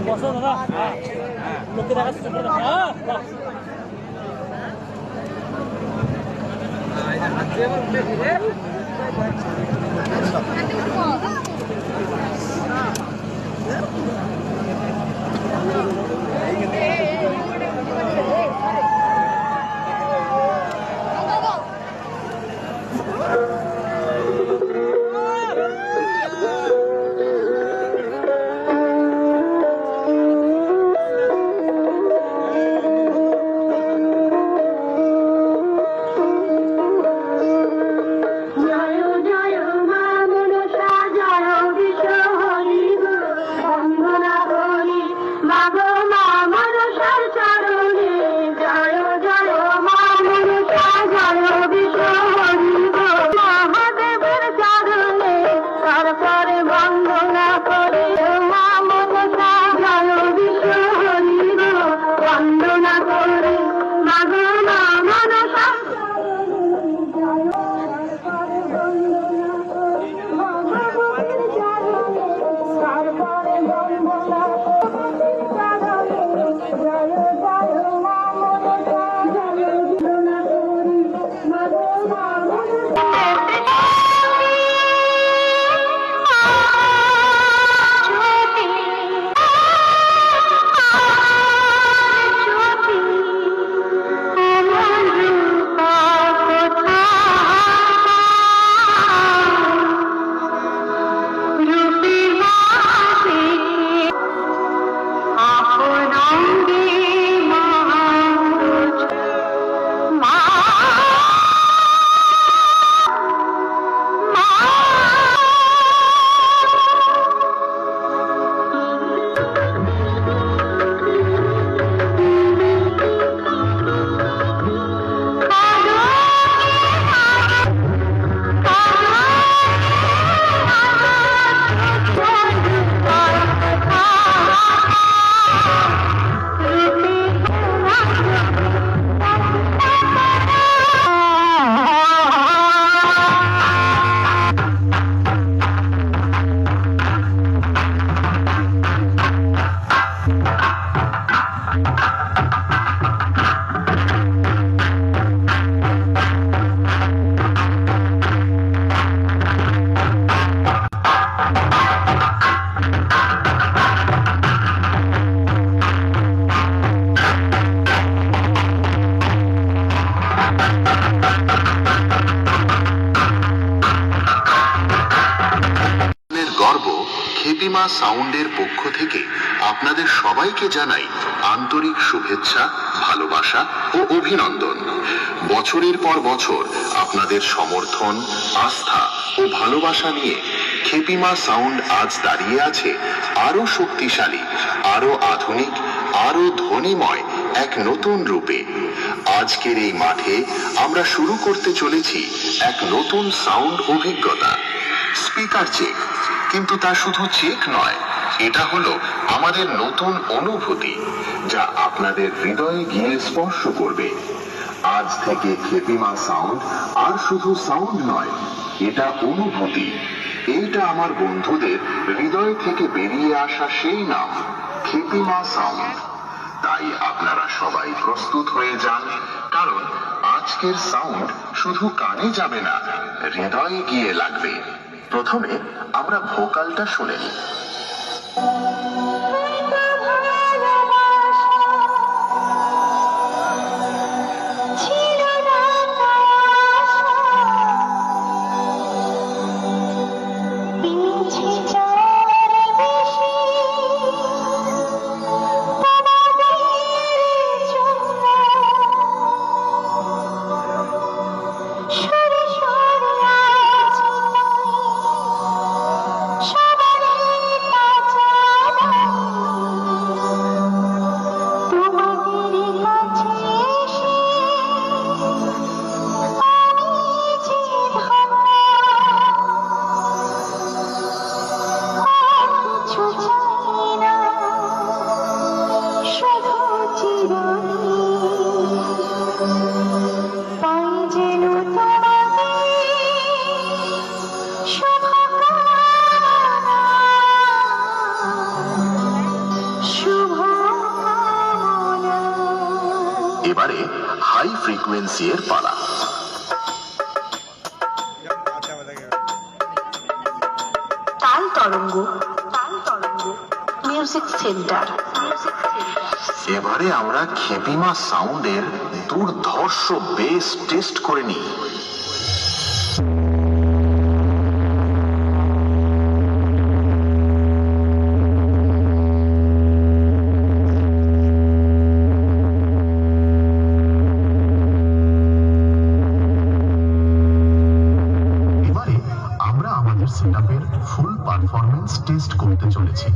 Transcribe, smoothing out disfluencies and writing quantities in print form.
বসো দাদা, লোকে দেখাচ্ছে খেপিমা সাউন্ডের পক্ষ থেকে আপনাদের সবাইকে জানাই আন্তরিক শুভেচ্ছা, ভালোবাসা ও অভিনন্দন। বছরের পর বছর আপনাদের সমর্থন, আস্থা ও ভালোবাসা নিয়ে খেপিমা সাউন্ড আজ দাঁড়িয়ে আছে আরো শক্তিশালী, আরো আধুনিক, আরো ধ্বনিময় এক নতুন রূপে। আজকের এই মাঠে আমরা শুরু করতে চলেছি এক নতুন সাউন্ড অভিজ্ঞতা। স্পিকার চেক, কিন্তু তা শুধু চেক নয়, এটা হলো আমাদের নতুন অনুভূতি যা আপনাদের হৃদয়ে গিয়ে স্পর্শ করবে। আজ থেকে খেপিমা সাউন্ড আর শুধু সাউন্ড নয়, এটা অনুভূতি। এইটা আমার বন্ধুদের হৃদয় থেকে বেরিয়ে আসা সেই নাম, খেপিমা সাউন্ড। তাই আপনারা সবাই প্রস্তুত হয়ে যান, কারণ আজকের সাউন্ড শুধু কানে যাবে না, হৃদয়ে গিয়ে লাগবে। প্রথমে আমরা ভোকালটা শুনে নিই। এবারে হাই ফ্রিকোয়েন্সি এর পালা। তাল তরঙ্গ মিউজিক সেন্টার। এবারে আমরা খেপিমা সাউন্ডের দুর্ধর্ষ বেস টেস্ট করে নিই। এবারে আমরা আমাদের সেটআপের ফুল পারফরম্যান্স টেস্ট করতে চলেছি।